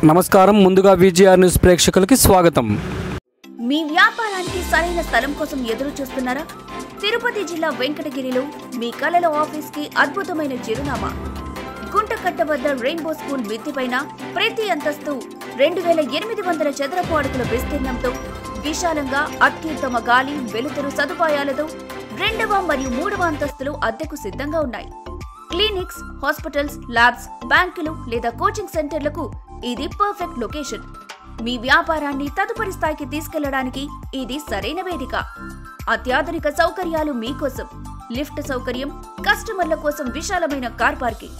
నమస్కారం. ముందుగా VGR news ప్రేక్షకులకి స్వాగతం. మీ వ్యాపారానికి సరైన స్థలం కోసం ఎదురు చూస్తున్నారా? తిరుపతి జిల్లా వెంకటగిరిలో మీ కళల ఆఫీస్ కి అద్భుతమైన చిరునామా. గుంటకట్ట వద్ద రెయిన్బో స్కూల్ మిద్దిపైన ప్రతి అంతస్తు 2800 చదరపు అడుగుల విస్తీర్ణంతో విశాలంగా అత్యుత్తమ గాలి వెలుతురు సదుపాయాలతో 2వ మరియు 3వ అంతస్తులు అద్దెకు సిద్ధంగా ఉన్నాయి. క్లినిక్స్, హాస్పిటల్స్, ల్యాబ్స్, బ్యాంకులు లేదా కోచింగ్ సెంటర్లకు ఇది పర్ఫెక్ట్ లొకేషన్. మీ వ్యాపారాన్ని తదుపరి స్థాయికి తీసుకెళ్లడానికి ఇది సరైన వేదిక. అత్యాధునిక సౌకర్యాలు మీకోసం, లిఫ్ట్ సౌకర్యం, కస్టమర్ల కోసం విశాలమైన కార్ పార్కింగ్.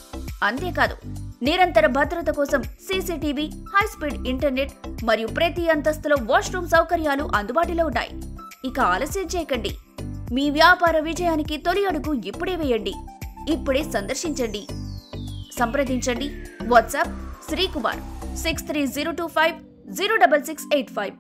అంతేకాదు, నిరంతర భద్రత కోసం సీసీటీవీ, హై స్పీడ్ ఇంటర్నెట్ మరియు ప్రతి అంతస్తులో వాష్రూమ్ సౌకర్యాలు అందుబాటులో ఉన్నాయి. ఇక ఆలస్యం చేయకండి. మీ వ్యాపార విజయానికి తొలి అడుగు ఇప్పుడే వేయండి. ఇప్పుడే సందర్శించండి. సంప్రదించండి. వాట్సాప్ శ్రీకుమార్ 6302506685.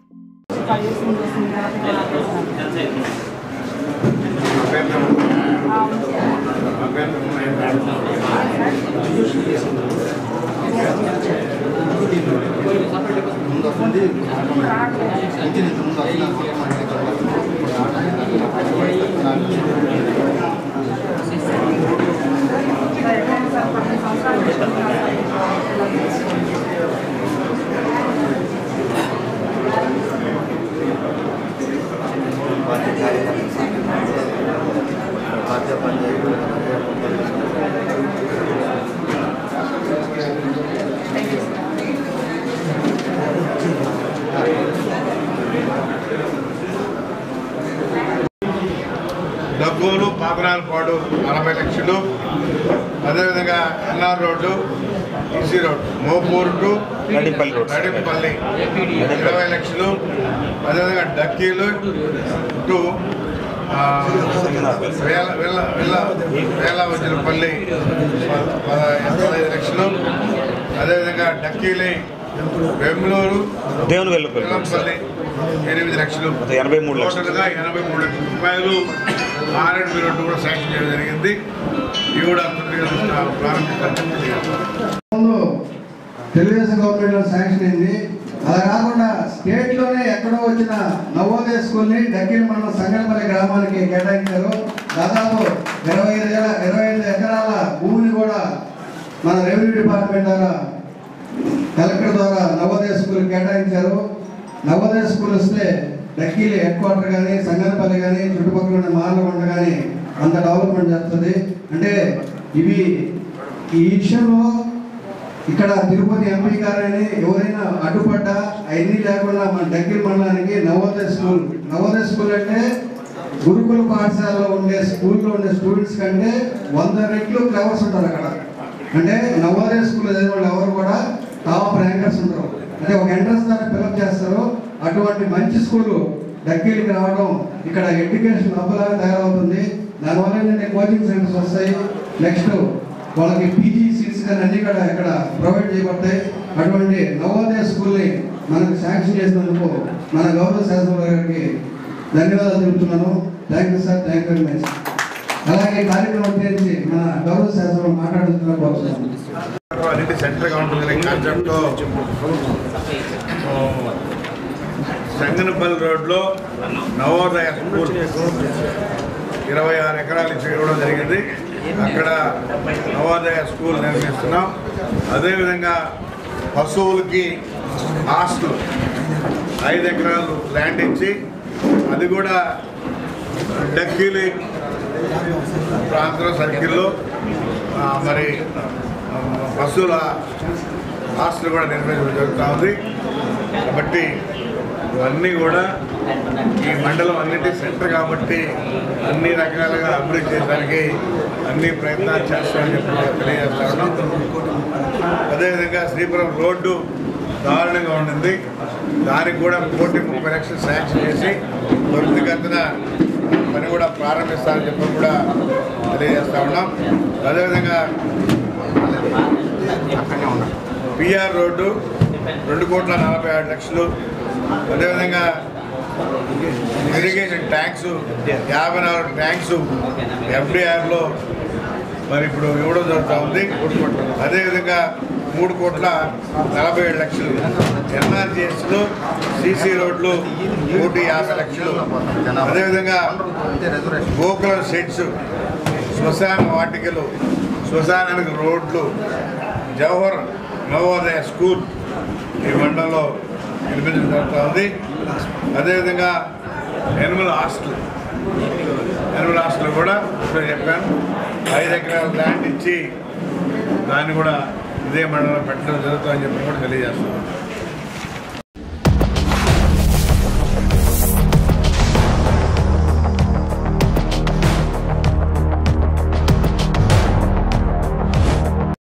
దగ్గూరు పాపనాలపాడు 40 లక్షలు, అదేవిధంగా NR road, EC road, Mopur to Nadimpalli 20 లక్షలు, అదేవిధంగా డక్కీలు టు వేలవజ్రపల్లి 15 లక్షలు, అదేవిధంగా డక్కీలి బెంగళూరు దేవునపల్లి 8 లక్షలు, 83 లక్షలు, 83 లక్షల రూపాయలు ఆర్ఎండ్బి రోడ్డు కూడా శాంక్షన్ చేయడం జరిగింది. ఇవి కూడా తెలుగుదేశం గవర్నమెంట్లో శాంక్షన్ అయింది. అలా కాకుండా స్టేట్లోనే ఎక్కడో వచ్చిన నవోదయ స్కూల్ని డక్కీల్ మండలం సంగనపల్లి గ్రామానికి కేటాయించారు. దాదాపు 25 ఎకరాల భూమిని కూడా మన రెవెన్యూ డిపార్ట్మెంట్ ద్వారా కలెక్టర్ ద్వారా నవోదయ స్కూల్ కేటాయించారు. నవోదయ స్కూల్ వస్తే డక్కీలి హెడ్ క్వార్టర్ కానీ, సంగనపల్లి కానీ, చుట్టుపక్కల ఉన్న మాలకొండ కానీ అంత డెవలప్మెంట్ చేస్తుంది. అంటే ఇవి ఈ విషయంలో ఇక్కడ తిరుపతి ఎంపీ గారని ఎవరైనా అడ్డుపడ్డా అవన్నీ లేకుండా మన డక్కీల్ మండలానికి నవోదయ స్కూల్ అంటే గురుకుల పాఠశాలలో ఉండే స్కూల్లో ఉండే స్టూడెంట్స్ కంటే 100 రెట్లు క్లవర్స్ ఉంటారు అక్కడ. అంటే నవోదయ స్కూల్ చదివిన వాళ్ళు ఎవరు కూడా టాప్ ర్యాంకర్స్ ఉంటారు. అంటే ఒక ఎంట్రన్స్ ద్వారా ఫిల్అప్ చేస్తారు. అటువంటి మంచి స్కూలు డక్కీలకి రావడం ఇక్కడ ఎడ్యుకేషన్ హబ్లాగా తయారవుతుంది. దానివల్ల ఏంటంటే కోచింగ్ సెంటర్స్ వస్తాయి. నెక్స్ట్ వాళ్ళకి పీజీ సీట్స్ కానీ అన్నీ కూడా ఇక్కడ ప్రొవైడ్ చేయబడతాయి. అటువంటి నవోదయ స్కూల్ని మనకు శాంక్షన్ చేసినందుకు మన గౌరవ శాసనసభ గారికి ధన్యవాదాలు తెలుపుతున్నాను. Thank you sir, thank you very much. అలాగే కార్యక్రమం గురించి మన గౌరవ శాసనసభ మాట్లాడుతున్నా కోరుతున్నాను. అన్నిటి సెంటర్గా ఉంటుంది కాన్సెప్ట్తో సంగనపల్లి రోడ్లో నవోదయ స్కూల్ 26 ఎకరాలు ఇవ్వడం జరిగింది. అక్కడ నవోదయ స్కూల్ నిర్మిస్తున్నాం. అదేవిధంగా పశువులకి హాస్టల్ 5 ఎకరాలు ల్యాండ్ ఇచ్చి అది కూడా డక్కీలి ప్రాంతం సర్కిల్లో మరి పశువుల హాస్టల్ కూడా నిర్మించడం జరుగుతూ ఉంది. కాబట్టి ఇవన్నీ కూడా ఈ మండలం అన్నిటి సెంటర్ కాబట్టి అన్ని రకాలుగా అభివృద్ధి చేయడానికి అన్ని ప్రయత్నాలు చేస్తామని చెప్పి తెలియజేస్తా ఉన్నాం. అదేవిధంగా శ్రీపురం రోడ్డు దారుణంగా ఉండింది. దానికి కూడా 1,30 లక్షలు శాంక్షన్ చేసి త్వరితగతిన పని కూడా ప్రారంభిస్తామని చెప్పి కూడా తెలియజేస్తా ఉన్నాం. అదేవిధంగా పిఆర్ రోడ్డు 2,46 లక్షలు, అదేవిధంగా ఇరిగేషన్ ట్యాంక్స్ 54 ట్యాంక్స్ FDRలో మరి ఇప్పుడు ఇవ్వడం జరుగుతూ ఉంది. అదేవిధంగా 3,47,00,000. ఎన్ఆర్జీఎస్లో సీసీ రోడ్లు 1,50,00,000. అదేవిధంగా గోకులం షెడ్స్, శ్మశాన వాటికలు, శ్మశానానికి రోడ్లు, జవహర్ నవోదయ స్కూల్ ఈ మండలంలో నిర్మించడం జరుగుతుంది. అదేవిధంగా ఎనిమల్ హాస్టల్ కూడా ఇప్పుడు చెప్పాను 5 ఎకరాల ల్యాండ్ ఇచ్చి దాన్ని కూడా ఇదే మండలంలో పెట్టడం జరుగుతుందని చెప్పి కూడా తెలియజేస్తున్నాను.